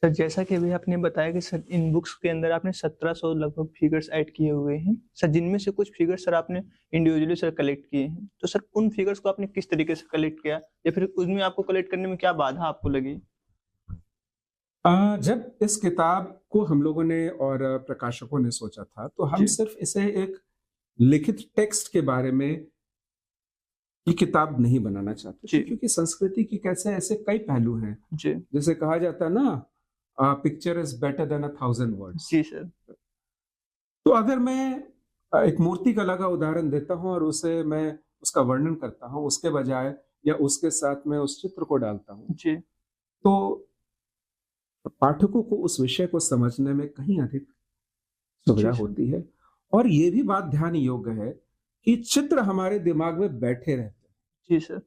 Sir जैसा कि अभी आपने बताया कि सर इन बुक्स के अंदर आपने 1700 लगभग फिगर्स ऐड किए हुए हैं। सर जिनमें से कुछ फिगर्स सर आपने इंडिविजुअली सर कलेक्ट किए हैं। तो सर उन फिगर्स को आपने किस तरीके से कलेक्ट किया? या फिर उसमें आपको कलेक्ट करने में क्या बाधा आपको लगी? जब इस किताब को हम लोगों ने और प्रकाशकों ने सोचा था, तो हम जी, सिर्फ इसे एक लिखित टेक्स्ट के बारे में ये किताब नहीं बनाना चाहते थे, जी, क्योंकि संस्कृति की कैसे ऐसे कई पहलू हैं। जी, जैसे कहा जाता है ना, picture is better than 1,000 words. जी सर। तो अगर मैं एक मूर्ति कला का उदाहरण देता हूँ और उसे मैं उसका वर्णन करता हूँ, उसके बजाय या उसके साथ मैं उस चित्र को डालता हूँ, जी, तो पाठकों को उस विषय को समझने में कहीं अधिक सुविधा जी सर। होती है। और ये भी बात ध्यान योग्य है कि चित्र हमारे दिमाग में बैठे रहते हैं। जी सर।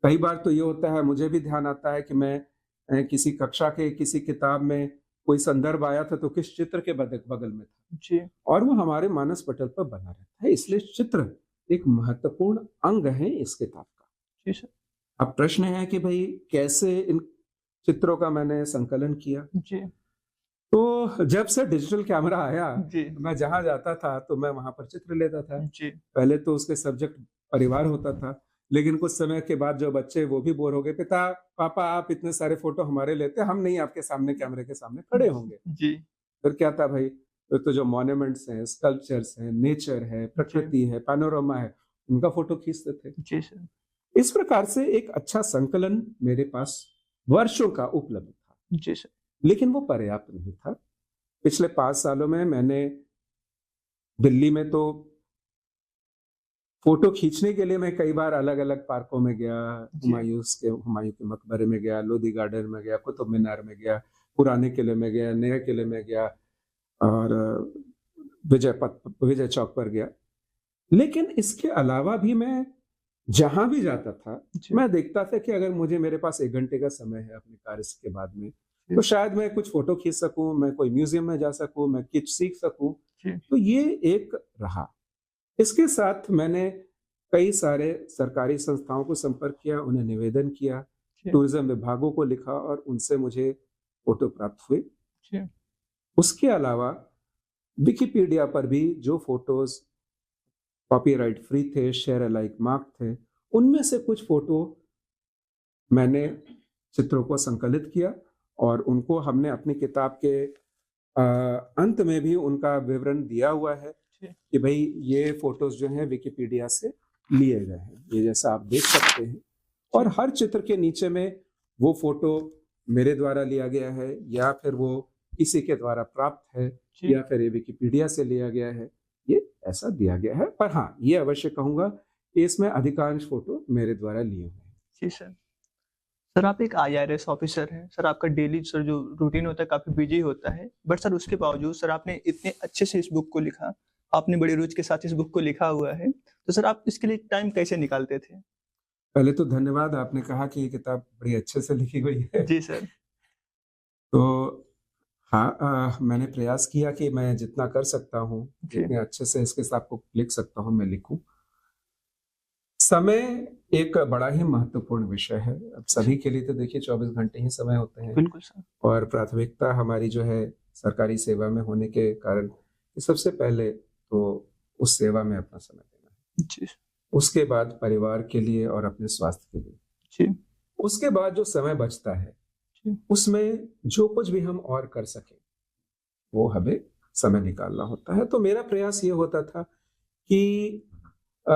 कई बार तो ये होता है, मुझे भी ध्यान आता है कि मैं किसी कक्षा के किसी किताब में कोई संदर्भ आया था, तो किस चित्र के बगल में था, जी, और वो हमारे मानस पटल पर बना रहता है। इसलिए चित्र एक महत्वपूर्ण अंग है इस किताब का। जी सर। अब प्रश्न है कि भाई कैसे इन चित्रों का मैंने संकलन किया। जी, तो जब से डिजिटल कैमरा आया, जी, मैं जहाँ जाता था तो मैं वहाँ पर चित्र लेता था। जी, पहले तो उसके सब्जेक्ट परिवार होता था, लेकिन कुछ समय के बाद जो बच्चे वो भी बोर हो गए, "पिता, पापा आप इतने सारे फ़ोटो हमारे लेते हैं, हम नहीं आपके सामने कैमरे के सामने खड़े होंगे।" जी, फिर क्या था भाई, फिर तो जो मॉन्यूमेंट्स हैं, स्कल्पचर्स हैं, नेचर है, जी, प्रकृति है, पैनोरामा है, उनका फ़ोटो खींचते थे। जी सर। इस प्रकार से एक अच्छा संकलन मेरे पास वर्षों का उपलब्ध था, जी सर। लेकिन वो पर्याप्त नहीं था। पिछले 5 सालों में मैंने दिल्ली में तो फ़ोटो खींचने के लिए मैं कई बार अलग-अलग पार्कों में गया, जी, हुमायूँ के मकबरे में गया, लोधी गार्डन में गया, कुतुब मीनार में गया, पुराने किले में गया, नए किले में गया और विजय चौक पर गया। लेकिन इसके अलावा भी मैं जहाँ भी जाता था, जी, मैं देखता था कि अगर मुझे मेरे पास 1 घंटे का समय है अपने कार्य के बाद में, जी, तो शायद मैं कुछ फ़ोटो खींच सकूँ, मैं कोई म्यूज़ियम में जा सकूँ, मैं कुछ सीख सकूँ। जी, तो ये एक रहा। इसके साथ मैंने कई सारे सरकारी संस्थाओं को संपर्क किया, उन्हें निवेदन किया, जी, टूरिज़्म विभागों को लिखा और उनसे मुझे फ़ोटो प्राप्त हुए। जी, उसके अलावा विकिपीडिया पर भी जो फ़ोटोज़ कॉपीराइट फ्री थे, शेयर अलाइक मार्क थे, उनमें से कुछ फ़ोटो मैंने चित्रों को संकलित किया और उनको हमने अपनी किताब के अंत में भी उनका विवरण दिया हुआ है जी, कि भई ये फ़ोटोज़ जो हैं विकिपीडिया से लिए गए हैं। ये जैसा आप देख सकते हैं, और जी, हर चित्र के नीचे में वो फ़ोटो मेरे द्वारा लिया गया है या फिर वो किसी के द्वारा प्राप्त है जी, या फिर ये विकिपीडिया से लिया गया है, ये ऐसा दिया गया है। पर हाँ, ये अवश्य कहूँगा कि इसमें अधिकांश फ़ोटो मेरे द्वारा लिए हुए हैं। जी सर। सर आप एक आईआरएस ऑफिसर हैं। सर आपका डेली सर जो रूटीन होता है काफ़ी बिज़ी होता है। बट सर उसके बावजूद सर आपने इतने अच्छे से इस बुक को लिखा। आपने बड़ी रुचि के साथ इस बुक को लिखा हुआ है। तो सर आप इसके लिए टाइम कैसे निकालते थे? पहले तो धन्यवाद, आपने कहा कि ये किताब बड़ी अच्छे से लिखी गई है। जी सर। तो हाँ, मैंने प्रयास किया कि मैं जितना कर सकता हूँ, जी, जितने अच्छे से इस किताब को लिख सकता हूँ, मैं लिखूँ। समय एक बड़ा ही महत्वपूर्ण विषय है। अब जी, सभी के लिए तो देखिए 24 घंटे ही समय होते हैं, बिल्कुल सर। और प्राथमिकता हमारी जो है सरकारी सेवा में होने के कारण कि सबसे पहले तो उस सेवा में अपना समय देना है। जी, उसके बाद परिवार के लिए और अपने स्वास्थ्य के लिए। जी, उसके बाद जो समय बचता है, जी, उसमें जो कुछ भी हम और कर सकें, वो हमें समय निकालना होता है। तो मेरा प्रयास ये होता था कि अ,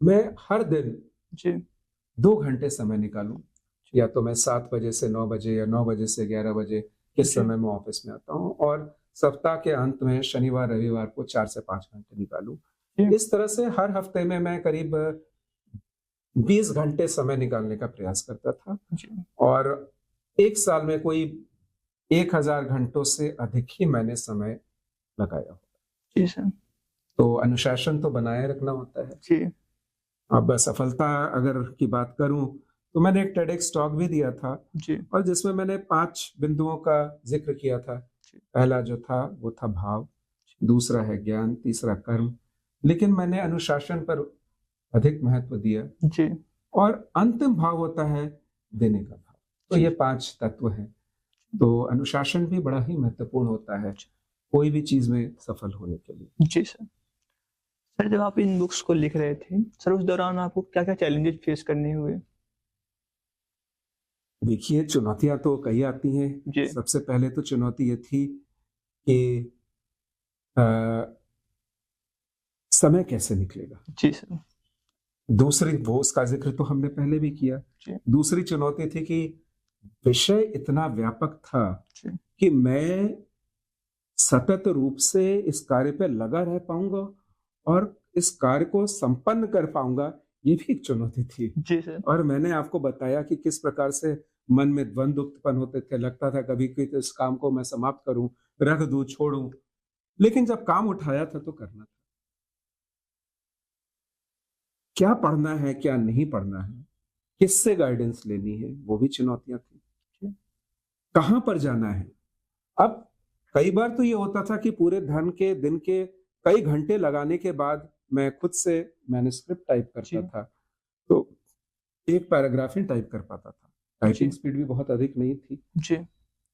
मैं हर दिन जी, 2 घंटे समय निकालूँ, या तो मैं 7 बजे से 9 बजे या 9 बजे से 11 बजे किस जी, समय मैं ऑफ़िस में आता हूँ, और सप्ताह के अंत में शनिवार-रविवार को 4 से 5 घंटे निकालूँ। जी, इस तरह से हर हफ्ते में मैं करीब 20 घंटे समय निकालने का प्रयास करता था, जी, और 1 साल में कोई 1000 घंटों से अधिक ही मैंने समय लगाया। जी सर। तो अनुशासन तो बनाए रखना होता है। जी, अब सफलता अगर की बात करूँ, तो मैंने एक टेडएक्स टॉक भी दिया था, जी, और जिसमें मैंने 5 बिंदुओं का ज़िक्र किया था। जी, पहला जो था वो था भाव, दूसरा है ज्ञान, तीसरा कर्म, लेकिन मैंने अनुशासन पर अधिक महत्व दिया, जी, और अंतिम भाव होता है देने का भाव। तो जी, ये 5 तत्व हैं। तो अनुशासन भी बड़ा ही महत्वपूर्ण होता है कोई भी चीज में सफल होने के लिए। जी सर। सर जब आप इन बुक्स को लिख रहे थे, सर उस दौरान आपको क्या-क्या चैलेंजेस फेस करने हुए? देखिए, चुनौतियां तो कई आती हैं। जी, सबसे पहले तो चुनौती ये थी कि अ, समय कैसे निकलेगा। जी सर। दूसरी, वो उसका जिक्र तो हमने पहले भी किया। जी, दूसरी चुनौती थी कि विषय इतना व्यापक था जी, कि मैं सतत रूप से इस कार्य पे लगा रह पाऊंगा और इस कार्य को संपन्न कर पाऊंगा, ये भी एक चुनौती थी। जी सर। और मैंने आपको बताया कि किस प्रकार से मन में द्वंद उत्पन्न होते थे। लगता था कभी कि तो इस काम को मैं समाप्त करूं, रख दूं, छोड़ूं, लेकिन जब काम उठाया था तो करना था। क्या पढ़ना है, क्या नहीं पढ़ना है, किससे गाइडेंस लेनी है, वो भी चुनौतियां थी। जी, कहां पर जाना है। अब कई बार तो ये होता था कि पूरे दिन के कई घंटे लगाने के बाद मैं खुद से मैन्युस्क्रिप्ट टाइप करता जी, था, तो एक पैराग्राफ ही टाइप कर पाता था। टाइपिंग जी, स्पीड भी बहुत अधिक नहीं थी। जी,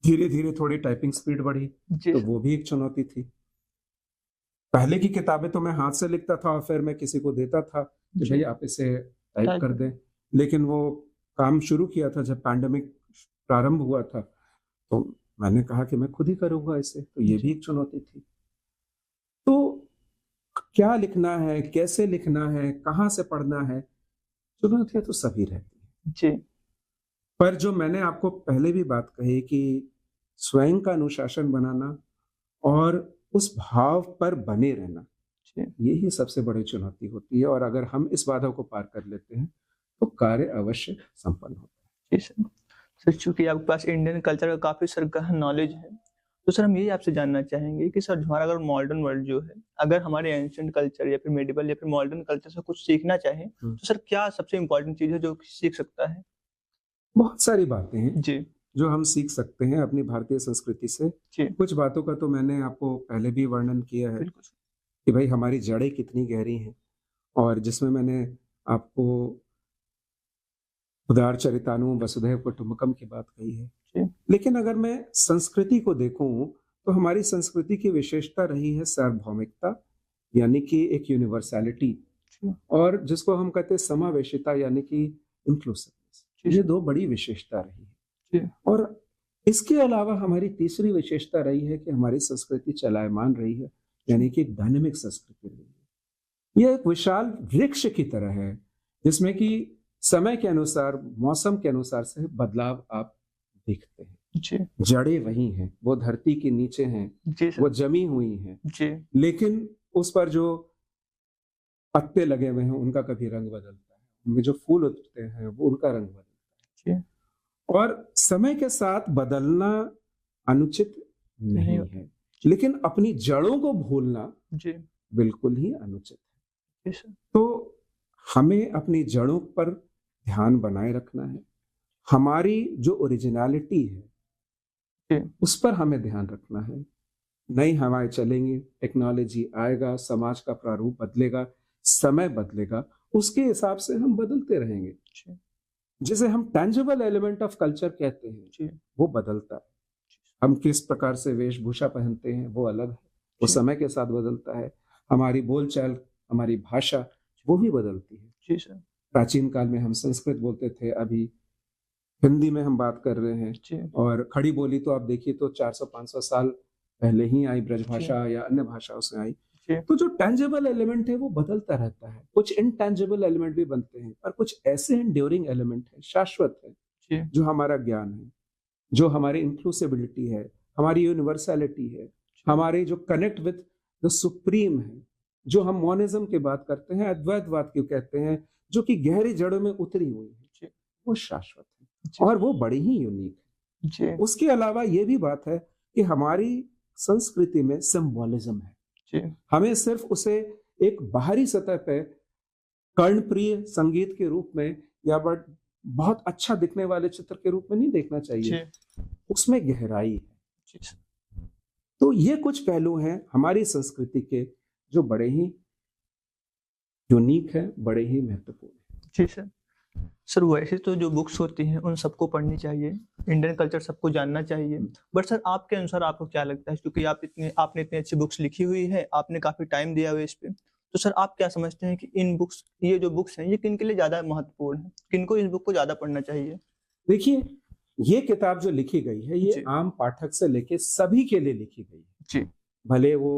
धीरे धीरे थोड़ी टाइपिंग स्पीड बढ़ी, जी तो सर। वो भी एक चुनौती थी। पहले की किताबें तो मैं हाथ से लिखता था और फिर मैं किसी को देता था कि जी, भाई आप इसे टाइप टाइप कर कर दें। लेकिन वो काम शुरू किया था जब पैंडेमिक प्रारंभ हुआ था, तो मैंने कहा कि मैं खुद ही करूंगा इसे, तो ये भी जी, एक चुनौती थी। तो क्या लिखना है, कैसे लिखना है, कहाँ से पढ़ना है, चुनौतियां तो सभी रहती हैं। जी, पर जो मैंने आपको पहले भी बात कही कि स्वयं का अनुशासन बनाना और उस भाव पर बने रहना, जी, यही सबसे बड़ी चुनौती होती है। और अगर हम इस बाधा को पार कर लेते हैं तो कार्य अवश्य संपन्न होता जी सर। सर चूँकि आपके पास इंडियन कल्चर का काफ़ी सर गहन नॉलेज है, तो सर हम यही आपसे जानना चाहेंगे कि सर हमारा अगर मॉडर्न वर्ल्ड जो है, अगर हमारे एंशिएंट कल्चर या फिर मेडिवल या फिर मॉडर्न कल्चर से कुछ सीखना चाहे, है। तो सर क्या सबसे इम्पोर्टेंट चीज़ है जो सीख सकता है? बहुत सारी बातें हैं जी, जो हम सीख सकते हैं अपनी भारतीय संस्कृति से। जी, कुछ बातों का तो मैंने आपको पहले भी वर्णन किया है बिल्कुल। कि भाई हमारी जड़ें कितनी गहरी हैं, और जिसमें मैंने आपको उदारचरितानु वसुधैव कुटुम्बकम की बात कही है। जी, लेकिन अगर मैं संस्कृति को देखूं तो हमारी संस्कृति की विशेषता रही है सार्वभौमिकता, यानी कि एक यूनिवर्सैलिटी, जी, और जिसको हम कहते हैं समावेशिता, यानी कि इंक्लूसिवनेस। जी ये सर, दो बड़ी विशेषता रही है। जी, और इसके अलावा हमारी तीसरी विशेषता रही है कि हमारी संस्कृति चलायमान रही है, जी, यानी कि डायनेमिक संस्कृति रही है। यह एक विशाल वृक्ष की तरह है जिसमें कि समय के अनुसार, मौसम के अनुसार से बदलाव आप देखते हैं। जी, जड़ें वही हैं, वो धरती के नीचे हैं, जी वो सर, जमी हुई हैं, जी, लेकिन उस पर जो पत्ते लगे हुए हैं उनका कभी रंग बदलता है, उनमें जो फूल उगते हैं वो उनका रंग बदलता जी, है। और समय के साथ बदलना अनुचित नहीं नहीं होता। है, जी, लेकिन अपनी जड़ों को भूलना जी, बिल्कुल ही अनुचित है। जी सर, तो हमें अपनी जड़ों पर ध्यान बनाए रखना है। हमारी जो ओरिजिनैलिटी है जी, उस पर हमें ध्यान रखना है। नई हवाएं चलेंगी, टेक्नोलॉजी आएगा, समाज का प्रारूप बदलेगा, समय बदलेगा, उसके हिसाब से हम बदलते रहेंगे। जी, जिसे हम टेंजिबल एलिमेंट ऑफ कल्चर कहते हैं, जी, वो बदलता है। हम किस प्रकार से वेशभूषा पहनते हैं वो अलग है, वो जी, समय के साथ बदलता है। हमारी बोलचाल, हमारी भाषा, वो भी बदलती है। जी सर, प्राचीन काल में हम संस्कृत बोलते थे, अभी हिंदी में हम बात कर रहे हैं। जी, और खड़ी बोली तो आप देखिए तो 400-500 साल पहले ही आई, जी, ब्रजभाषा या अन्य भाषाओं से आई। जी, तो जो टेंजिबल एलिमेंट है वो बदलता रहता है। कुछ इनटेंजिबल एलिमेंट भी बनते हैं, पर कुछ ऐसे एंड्योरिंग एलिमेंट है, शाश्वत है, जी, जो हमारा ज्ञान है, जो हमारी इंक्लूसिबिलिटी है, हमारी यूनिवर्सैलिटी है, जी, हमारे जो कनेक्ट विद द सुप्रीम है, जो हम मोनिज्म की बात करते हैं, अद्वैतवाद क्यों कहते हैं, जो कि गहरी जड़ों में उतरी हुई है, जी, वो शाश्वत है जी, और वो बड़ी ही यूनिक है। जी, उसके अलावा ये भी बात है कि हमारी संस्कृति में सिंबोलिज्म है। जी, हमें सिर्फ उसे एक बाहरी सतह पे कर्णप्रिय संगीत के रूप में या बट बहुत अच्छा दिखने वाले चित्र के रूप में नहीं देखना चाहिए, जी, उसमें गहराई है। जी सर, तो ये कुछ पहलू हैं हमारी संस्कृति के जो बड़े ही यूनिक है, बड़े ही महत्वपूर्ण है। जी सर। सर वैसे तो जो बुक्स होती हैं उन सबको पढ़नी चाहिए, इंडियन कल्चर सबको जानना चाहिए। बट सर आपके अनुसार आपको क्या लगता है, क्योंकि आपने इतनी अच्छी बुक्स लिखी हुई है, आपने काफ़ी टाइम दिया हुआ है इस पे। तो सर आप क्या समझते हैं कि ये जो बुक्स हैं ये किन के लिए ज़्यादा महत्वपूर्ण है? किनको इस बुक को ज़्यादा पढ़ना चाहिए? देखिए, ये किताब जो लिखी गई है ये जी। आम पाठक से लेके सभी के लिए लिखी गई है। जी। भले वो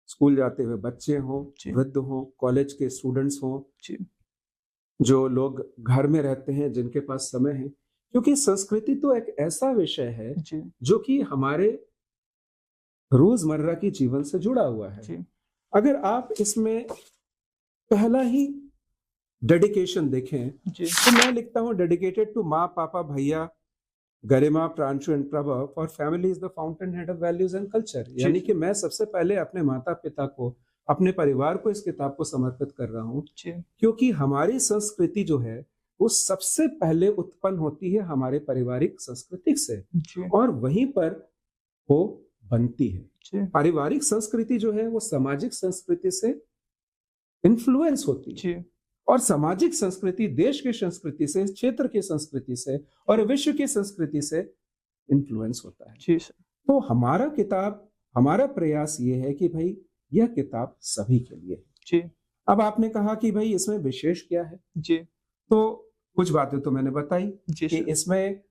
स्कूल जाते हुए बच्चे हों, जी। वृद्ध हों, कॉलेज के स्टूडेंट्स हों, जी। जो लोग घर में रहते हैं, जिनके पास समय है, क्योंकि संस्कृति तो एक ऐसा विषय है जी। जो कि हमारे रोजमर्रा के जीवन से जुड़ा हुआ है। जी। अगर आप इसमें पहला ही डेडिकेशन देखें जी। तो मैं लिखता हूँ डेडिकेटेड टू माँ, पापा, भैया, Garima, Pranshu and Prabha, for family is the fountain head of values and culture. यानी कि मैं सबसे पहले अपने माता पिता को, अपने परिवार को इस किताब को समर्पित कर रहा हूँ, जी। क्योंकि हमारी संस्कृति जो है वो सबसे पहले उत्पन्न होती है हमारे पारिवारिक संस्कृति से, जी। और वहीं पर वो बनती है। जी। पारिवारिक संस्कृति जो है वो सामाजिक संस्कृति से इन्फ्लुएंस होती है, जी। और सामाजिक संस्कृति देश की संस्कृति से, क्षेत्र की संस्कृति से और विश्व की संस्कृति से इन्फ्लुएंस होता है। जी सर। तो हमारा प्रयास ये है कि भाई यह किताब सभी के लिए है। जी। अब आपने कहा कि भाई इसमें विशेष क्या है, जी। तो कुछ बातें तो मैंने बताई जी कि सर। इसमें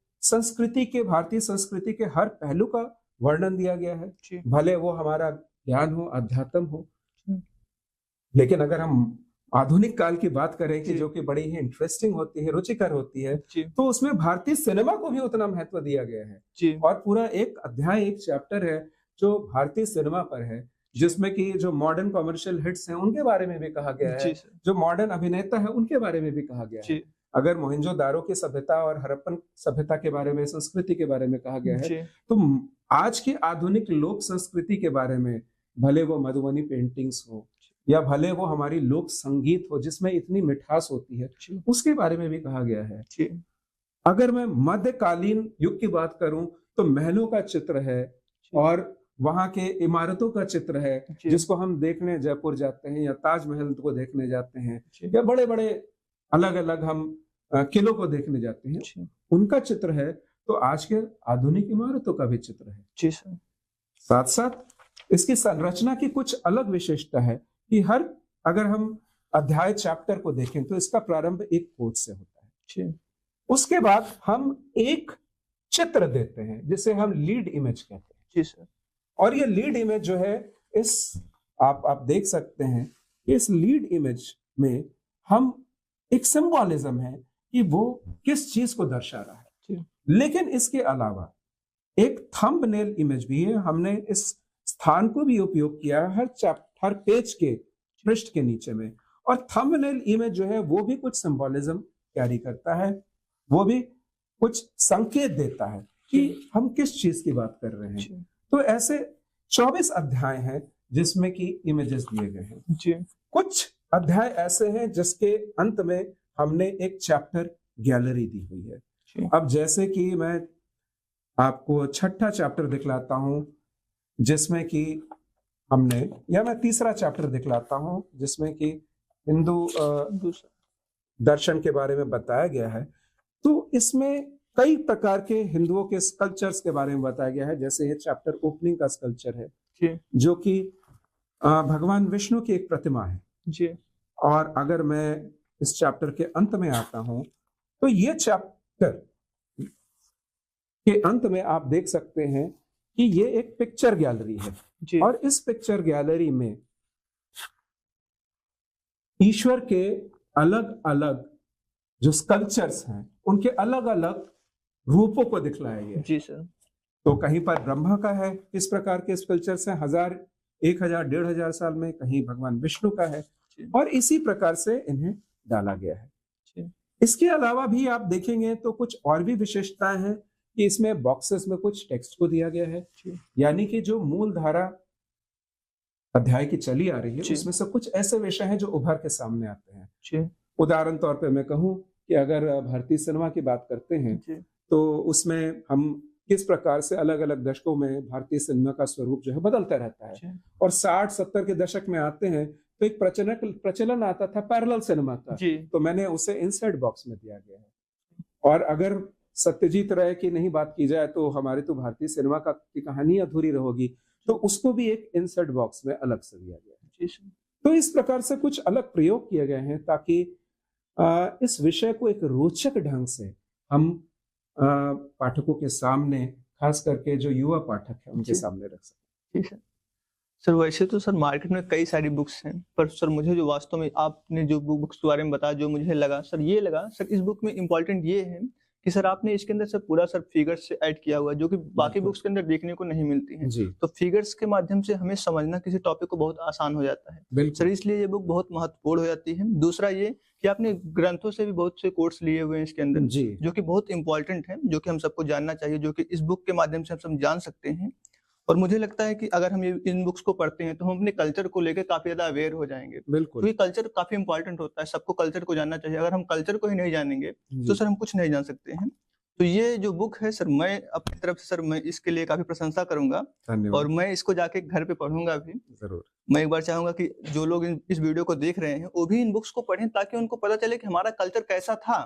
भारतीय संस्कृति के हर पहलू का वर्णन दिया गया है। जी। भले वो हमारा ज्ञान हो, अध्यात्म हो, जी। लेकिन अगर हम आधुनिक काल की बात करें कि जी। जो कि बड़ी ही इंटरेस्टिंग होती है, रुचिकर होती है, जी। तो उसमें भारतीय सिनेमा को भी उतना महत्व दिया गया है। जी। और पूरा एक अध्याय, एक चैप्टर है जो भारतीय सिनेमा पर है, जिसमें कि जो मॉडर्न कमर्शियल हिट्स हैं उनके बारे में भी कहा गया है, जी सर। जो मॉडर्न अभिनेता है उनके बारे में भी कहा गया है। जी। अगर मोहनजोदारो की सभ्यता और हड़प्पन सभ्यता के बारे में, संस्कृति के बारे में कहा गया है, जी। तो आज की आधुनिक लोक संस्कृति के बारे में, भले वो मधुबनी पेंटिंग्स हो या भले वो हमारी लोक संगीत हो जिसमें इतनी मिठास होती है, जी। उसके बारे में भी कहा गया है। जी। अगर मैं मध्यकालीन युग की बात करूं तो महलों का चित्र है और वहां के इमारतों का चित्र है, जी। जिसको हम देखने जयपुर जाते हैं या ताजमहल को देखने जाते हैं, जी। या बड़े बड़े अलग अलग हम किलों को देखने जाते हैं, जी। उनका चित्र है। तो आज के आधुनिक इमारतों का भी चित्र है। जी सर। साथ साथ इसकी संरचना की कुछ अलग विशेषता है कि अगर हम अध्याय चैप्टर को देखें तो इसका प्रारंभ एक कोट से होता है। जी। उसके बाद हम एक चित्र देते हैं जिसे हम लीड इमेज कहते हैं। जी सर। और ये लीड इमेज जो है, आप देख सकते हैं कि इस लीड इमेज में हम एक सिंबॉलिज्म है कि वो किस चीज को दर्शा रहा है। जी। लेकिन इसके अलावा एक थंबनेल इमेज भी है। हमने इस स्थान को भी उपयोग किया है हर पेज के पृष्ठ के नीचे में, और थंबनेल इमेज जो है वो भी कुछ सिंबॉलिज्म कैरी करता है, वो भी कुछ संकेत देता है कि हम किस चीज की बात कर रहे हैं। तो ऐसे 24 अध्याय हैं जिसमें कि इमेजेस दिए गए हैं। जी। कुछ अध्याय ऐसे हैं जिसके अंत में हमने एक चैप्टर गैलरी दी हुई है। जी। अब जैसे कि मैं आपको छठा चैप्टर दिखलाता हूं जिसमें कि मैं तीसरा चैप्टर दिखलाता हूं जिसमें कि हिंदू दर्शन के बारे में बताया गया है। तो इसमें कई प्रकार के हिंदुओं के स्कल्पचर्स के बारे में बताया गया है। जैसे ये चैप्टर ओपनिंग का स्कल्पचर है जी। जो कि भगवान विष्णु की एक प्रतिमा है। जी। और अगर मैं इस चैप्टर के अंत में आता हूं तो ये चैप्टर के अंत में आप देख सकते हैं कि ये एक पिक्चर गैलरी है। जी। और इस पिक्चर गैलरी में ईश्वर के अलग अलग जो स्कल्पचर्स हैं उनके अलग अलग रूपों को दिखलाया गया है। जी सर। तो कहीं पर ब्रह्मा का है, इस प्रकार के स्कल्पचर्स हैं 1000, 1000, 1500 साल में, कहीं भगवान विष्णु का है, और इसी प्रकार से इन्हें डाला गया है। इसके अलावा भी आप देखेंगे तो कुछ और भी विशेषताएं हैं कि इसमें बॉक्सेस में कुछ टेक्स्ट को दिया गया है, यानी कि जो मूल धारा अध्याय की चली आ रही है उसमें से कुछ ऐसे विषय हैं जो उभर के सामने आते हैं। उदाहरण तौर पे मैं कहूं कि अगर भारतीय सिनेमा की बात करते हैं तो उसमें हम किस प्रकार से अलग अलग दशकों में भारतीय सिनेमा का स्वरूप जो है बदलता रहता है, और 60-70 के दशक में आते हैं तो एक प्रचलन आता था पैरेलल सिनेमा का, जी तो मैंने उसे इनसाइड बॉक्स में दिया गया है। और अगर सत्यजीत राय की नहीं बात की जाए तो हमारी तो भारतीय सिनेमा की कहानी अधूरी रहेगी, तो उसको भी एक इनसाइड बॉक्स में अलग से दिया गया है। जी सर। तो इस प्रकार से कुछ अलग प्रयोग किए गए हैं ताकि इस विषय को एक रोचक ढंग से हम पाठकों के सामने, खास करके जो युवा पाठक है उनके जी। सामने रख सकें। जी सर। सर वैसे तो सर मार्केट में कई सारी बुक्स हैं, पर सर मुझे जो वास्तव में आपने जो बुक्स के बारे में बताया, जो मुझे लगा सर, ये लगा सर इस बुक में इम्पोर्टेंट ये है कि सर आपने इसके अंदर सर पूरा सर फिगर्स से ऐड किया हुआ है, जो कि बाकी बिल्कुल। बुक्स के अंदर देखने को नहीं मिलती हैं। जी, तो फिगर्स के माध्यम से हमें समझना किसी टॉपिक को बहुत आसान हो जाता है। सर बिल्कुल। इसलिए ये बुक बहुत महत्वपूर्ण हो जाती है। दूसरा ये कि आपने ग्रंथों से भी बहुत से कोट्स लिए हुए हैं इसके अंदर, जी, जो कि बहुत इंपॉर्टेंट है, जो कि हम सबको जानना चाहिए, जो कि इस बुक के माध्यम से हम सब जान सकते हैं। और मुझे लगता है कि अगर हम ये इन बुक्स को पढ़ते हैं तो हम अपने कल्चर को लेकर काफी ज्यादा अवेयर हो जाएंगे, बिल्कुल। क्योंकि कल्चर काफी इंपॉर्टेंट होता है, सबको कल्चर को जानना चाहिए। अगर हम कल्चर को ही नहीं जानेंगे तो जी, सर हम कुछ नहीं जान सकते हैं। तो ये जो बुक है सर, मैं अपनी तरफ से सर मैं इसके लिए काफी प्रशंसा करूंगा, और धन्यवाद। मैं इसको जाके घर पे पढ़ूंगा भी। जरूर। मैं एक बार चाहूंगा कि जो लोग इस वीडियो को देख रहे हैं वो भी इन बुक्स को पढ़ें, ताकि उनको पता चले कि हमारा कल्चर कैसा था,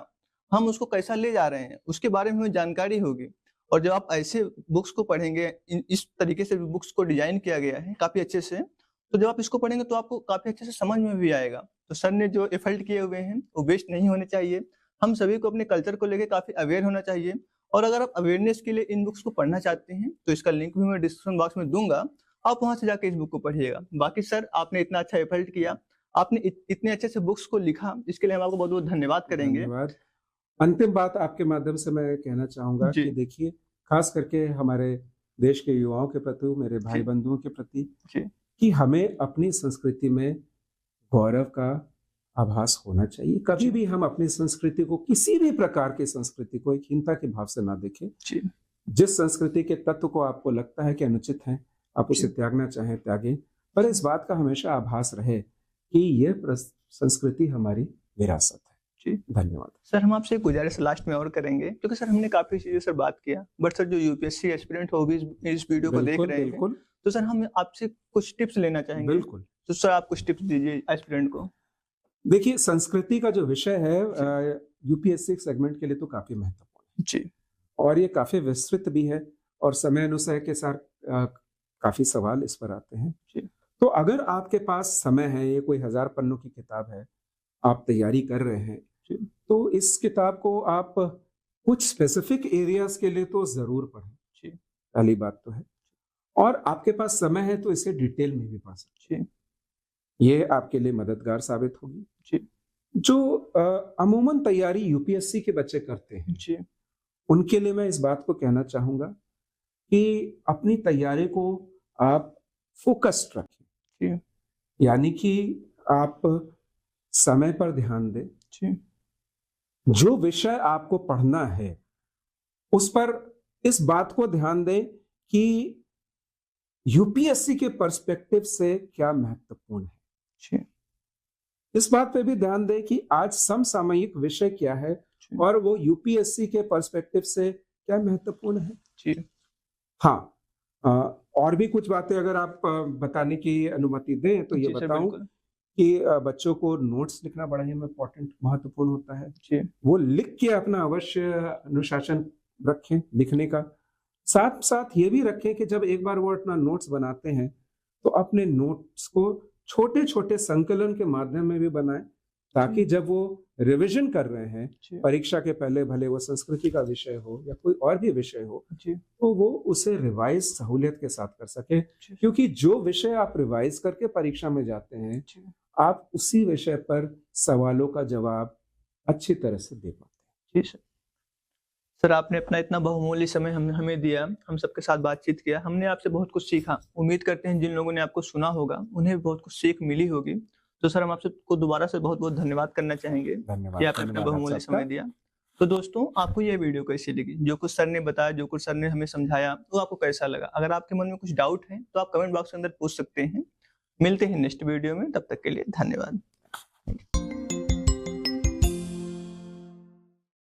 हम उसको कैसा ले जा रहे हैं, उसके बारे में हमें जानकारी होगी। और जब आप ऐसे बुक्स को पढ़ेंगे, इस तरीके से बुक्स को डिजाइन किया गया है काफी अच्छे से, तो जब आप इसको पढ़ेंगे तो आपको काफी अच्छे से समझ में भी आएगा। तो सर ने जो एफर्ट किए हुए हैं वो वेस्ट नहीं होने चाहिए। हम सभी को अपने कल्चर को लेकर काफी अवेयर होना चाहिए। और अगर आप अवेयरनेस के लिए इन बुक्स को पढ़ना चाहते हैं तो इसका लिंक भी मैं डिस्क्रिप्शन बॉक्स में दूंगा, आप वहां से जाके इस बुक को पढ़िएगा। बाकी सर आपने इतना अच्छा एफर्ट किया, आपने इतने अच्छे से बुक्स को लिखा, इसके लिए हम आपको बहुत बहुत धन्यवाद करेंगे। धन्यवाद। अंतिम बात आपके माध्यम से मैं कहना चाहूंगा जी कि देखिए, खास करके हमारे देश के युवाओं के प्रति, मेरे भाई जी बंधुओं के प्रति, जी कि हमें अपनी संस्कृति में गौरव का आभास होना चाहिए। कभी भी हम अपनी संस्कृति को, किसी भी प्रकार की संस्कृति को, एक हीनता के भाव से ना देखें। जी जिस संस्कृति के तत्व को आपको लगता है कि अनुचित है, आप उसे जी त्यागना चाहें त्यागें, पर इस बात का हमेशा आभास रहे कि यह संस्कृति हमारी विरासत है। जी। धन्यवाद। सर हम आपसे एक गुजारिश लास्ट में और करेंगे, क्योंकि सर हमने काफी चीजें सर बात किया, बट सर जो यूपीएससी एस्पिरेंट हो भी इस वीडियो को देख बिल्कुल, रहे हैं, बिल्कुल, तो सर हम आपसे कुछ टिप्स लेना चाहेंगे। बिल्कुल। तो सर आप कुछ टिप्स दीजिए एस्पिरेंट को। देखिए, संस्कृति का जो विषय है जी यूपीएससी सेगमेंट के लिए तो काफी महत्वपूर्ण है, जी और ये काफी विस्तृत भी है, और समय अनुसार के साथ काफी सवाल इस पर आते हैं। जी तो अगर आपके पास समय है, ये कोई 1000 पन्नों की किताब है, आप तैयारी कर रहे हैं, जी तो इस किताब को आप कुछ स्पेसिफिक एरियाज के लिए तो जरूर पढ़ें। जी पहली बात तो है, और आपके पास समय है तो इसे डिटेल में भी पढ़ सकते जी हैं। ये आपके लिए मददगार साबित होगी। जी जो अमूमन तैयारी यूपीएससी के बच्चे करते हैं, जी उनके लिए मैं इस बात को कहना चाहूंगा कि अपनी तैयारी को आप फोकस्ड रखें, जी यानी कि आप समय पर ध्यान दें। जी जो विषय आपको पढ़ना है उस पर इस बात को ध्यान दें कि यूपीएससी के पर्सपेक्टिव से क्या महत्वपूर्ण है। जी इस बात पे भी ध्यान दें कि आज समसामयिक विषय क्या है जी और वो यूपीएससी के पर्सपेक्टिव से क्या महत्वपूर्ण है। जी हाँ, और भी कुछ बातें अगर आप बताने की अनुमति दें तो ये जी सर बताऊं बिल्कुल। कि बच्चों को नोट्स लिखना बड़ा ही इम्पोर्टेंट, महत्वपूर्ण होता है। जी वो लिख के अपना अवश्य अनुशासन रखें लिखने का। साथ साथ ये भी रखें कि जब एक बार वो अपना नोट्स बनाते हैं तो अपने नोट्स को छोटे छोटे संकलन के माध्यम में भी बनाएं, ताकि जब वो रिवीजन कर रहे हैं जी परीक्षा के पहले, भले वो संस्कृति का विषय हो या कोई और भी विषय हो, जी तो वो उसे रिवाइज सहूलियत के साथ कर सके। जी क्योंकि जो विषय आप रिवाइज करके परीक्षा में जाते हैं, जी आप उसी विषय पर सवालों का जवाब अच्छी तरह से दे पाते हैं। जी सर। सर आपने अपना इतना बहुमूल्य समय हमें दिया, हम सबके साथ बातचीत किया, हमने आपसे बहुत कुछ सीखा। उम्मीद करते हैं जिन लोगों ने आपको सुना होगा उन्हें भी बहुत कुछ सीख मिली होगी। तो सर हम आपसे को दोबारा से बहुत बहुत धन्यवाद करना चाहेंगे कि आपने अपना बहुमूल्य समय दिया। तो दोस्तों, आपको ये वीडियो कैसी लगी? जो कुछ सर ने बताया, जो कुछ सर ने हमें समझाया, वो आपको कैसा लगा? अगर आपके मन में कुछ डाउट है तो आप कमेंट बॉक्स के अंदर पूछ सकते हैं। मिलते हैं नेक्स्ट वीडियो में, तब तक के लिए धन्यवाद।